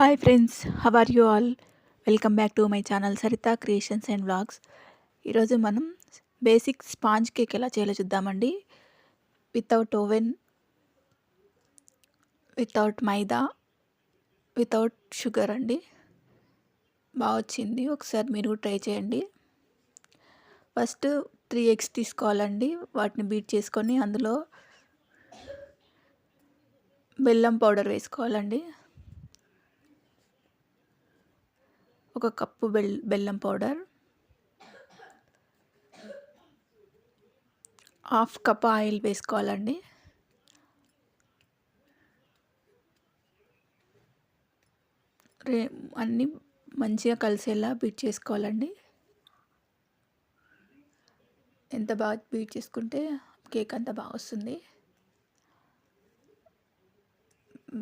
Hi friends, how are you all? Welcome back to my channel Saritha creations and vlogs. ఈరోజు మనం basic sponge cake ఎలా చేయాలో చూద్దామండి. Without oven, without maida, without sugar అండి. బాగా వచ్చింది, ఒకసారి మీరు కూడా ట్రై చేయండి. ఫస్ట్ 3 ఎగ్స్ తీసుకోవాలండి. వాటిని బీట్ చేసుకొని అందులో బెల్లం పౌడర్ వేసుకోవాలండి. ఒక కప్పు బెల్లం పౌడర్, హాఫ్ కప్ ఆయిల్ వేసుకోవాలండి. అన్నీ మంచిగా కలిసేలా బీట్ చేసుకోవాలండి. ఎంత బాగా బీట్ చేసుకుంటే కేక్ అంత బాగా వస్తుంది.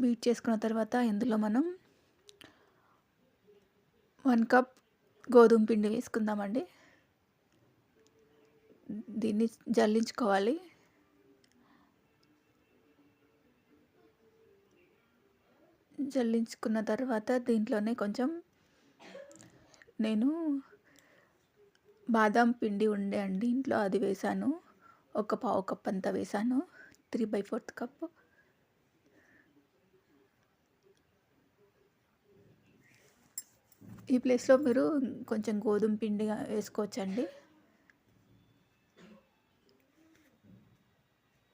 బీట్ చేసుకున్న తర్వాత ఇందులో మనం 1 కప్ గోధుమ పిండి వేసుకుందామండి. దీన్ని జల్లించుకోవాలి. జల్లించుకున్న తర్వాత దీంట్లోనే కొంచెం నేను బాదాం పిండి ఉండే అండి ఇంట్లో, అది వేసాను. ఒక పావు కప్ అంతా వేసాను, 3/4 కప్. ఈ ప్లేస్లో మీరు కొంచెం గోధుమ పిండి వేసుకోవచ్చండి.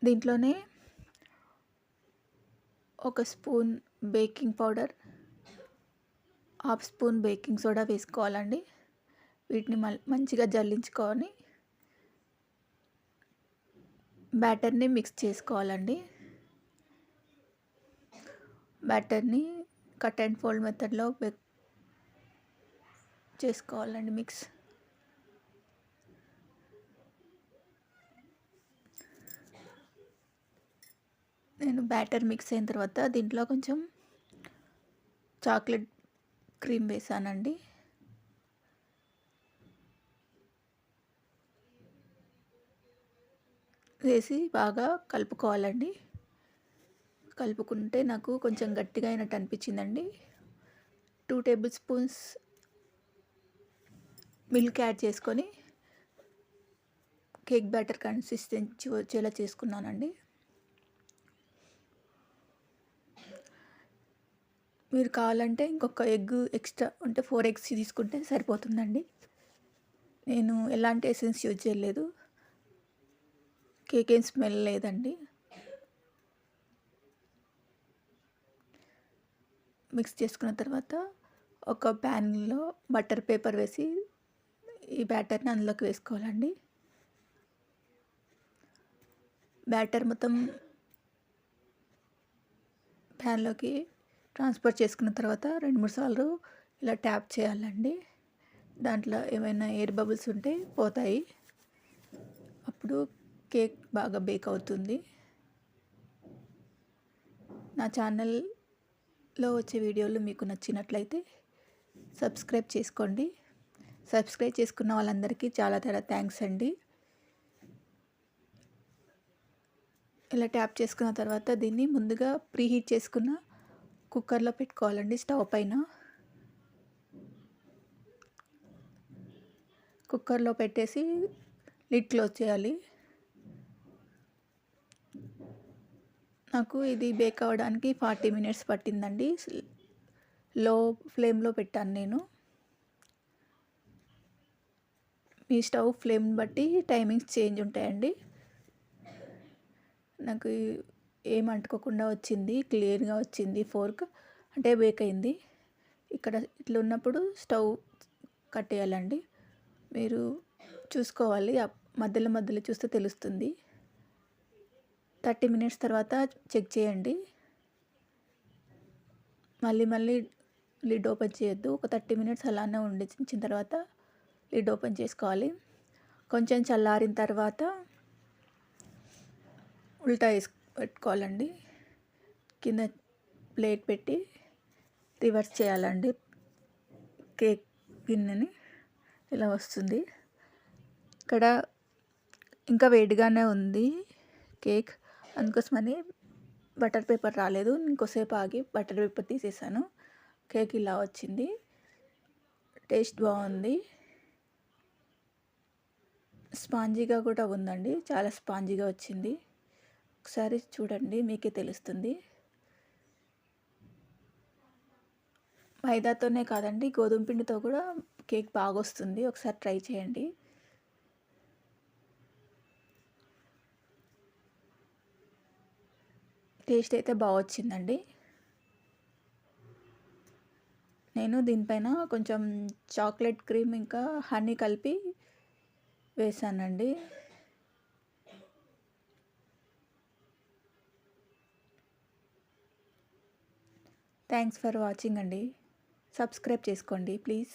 దీంట్లోనే ఒక spoon baking powder, half spoon baking soda వేసుకోవాలండి. వీటిని మంచిగా జల్లించుకొని బ్యాటర్ని మిక్స్ చేసుకోవాలండి. బ్యాటర్ని కట్ అండ్ ఫోల్డ్ మెథడ్లో చేసుకోవాలండి మిక్స్. నేను బ్యాటర్ మిక్స్ అయిన తర్వాత దీంట్లో కొంచెం చాక్లెట్ క్రీమ్ వేసానండి. వేసి బాగా కలుపుకోవాలండి. కలుపుకుంటే నాకు కొంచెం గట్టిగా అయినట్టు అనిపించిందండి. 2 టేబుల్ స్పూన్స్ మిల్క్ యాడ్ చేసుకొని కేక్ బ్యాటర్ కన్సిస్టెన్సీ వచ్చేలా చేసుకున్నానండి. మీరు కావాలంటే ఇంకొక ఎగ్ ఎక్స్ట్రా ఉంటే 4 ఎగ్స్ తీసుకుంటే సరిపోతుందండి. నేను ఎలాంటి ఎసెన్స్ యూజ్ చేయలేదు. కేక్ ఏం స్మెల్ లేదండి. మిక్స్ చేసుకున్న తర్వాత ఒక ప్యాన్లో బటర్ పేపర్ వేసి ఈ బ్యాటర్ని అందులోకి వేసుకోవాలండి. బ్యాటర్ మొత్తం ప్యాన్లోకి ట్రాన్స్ఫర్ చేసుకున్న తర్వాత 2-3 సార్లు ఇలా ట్యాప్ చేయాలండి. దాంట్లో ఏమైనా ఎయిర్ బబుల్స్ ఉంటే పోతాయి. అప్పుడు కేక్ బాగా బేక్ అవుతుంది. నా ఛానల్లో వచ్చే వీడియోలు మీకు నచ్చినట్లయితే సబ్స్క్రైబ్ చేసుకోండి. సబ్స్క్రైబ్ చేసుకున్న వాళ్ళందరికీ చాలా థ్యాంక్స్ అండి. ఇలా ట్యాప్ చేసుకున్న తర్వాత దీన్ని ముందుగా ప్రీహీట్ చేసుకున్న కుక్కర్లో పెట్టుకోవాలండి. స్టవ్ పైన కుక్కర్లో పెట్టేసి లిడ్ క్లోజ్ చేయాలి. నాకు ఇది బేక్ అవ్వడానికి 40 మినిట్స్ పట్టిందండి. లో ఫ్లేమ్లో పెట్టాను నేను. మీ స్టవ్ ఫ్లేమ్ బట్టి టైమింగ్స్ చేంజ్ ఉంటాయండి. నాకు ఏం అంటుకోకుండా వచ్చింది, క్లియర్గా వచ్చింది. ఫోర్క్ అంటే బేక్ అయింది. ఇక్కడ ఇట్లా ఉన్నప్పుడు స్టవ్ కట్టేయాలండి. మీరు చూసుకోవాలి, మధ్యలో మధ్యలో చూస్తే తెలుస్తుంది. 30 మినిట్స్ తర్వాత చెక్ చేయండి. మళ్ళీ లిడ్ ఓపెన్ చేయొద్దు. ఒక 30 మినిట్స్ అలానే ఉండించిన తర్వాత లిడ్ ఓపెన్ చేసుకోవాలి. కొంచెం చల్లారిన తర్వాత ఉల్టా వేసి పెట్టుకోవాలండి. కింద ప్లేట్ పెట్టి రివర్స్ చేయాలండి. కేక్ గిన్నెని ఇలా వస్తుంది. ఇక్కడ ఇంకా వేడిగానే ఉంది కేక్, అందుకోసమని బటర్ పేపర్ రాలేదు. ఇంకోసేపు ఆగి బటర్ పేపర్ తీసేసాను. కేక్ ఇలా వచ్చింది. టేస్ట్ బాగుంది. స్పాంజీగా కూడా ఉందండి. చాలా స్పాంజీగా వచ్చింది. ఒకసారి చూడండి, మీకే తెలుస్తుంది. మైదాతోనే కాదండి, గోధుమ పిండితో కూడా కేక్ బాగా వస్తుంది. ఒకసారి ట్రై చేయండి. టేస్ట్ అయితే బాగా వచ్చిందండి. నేను దీనిపైన కొంచెం చాక్లెట్ క్రీమ్ ఇంకా హనీ కలిపి వేసానండి. థ్యాంక్స్ ఫర్ వాచింగ్ అండి. సబ్స్క్రైబ్ చేసుకోండి ప్లీజ్.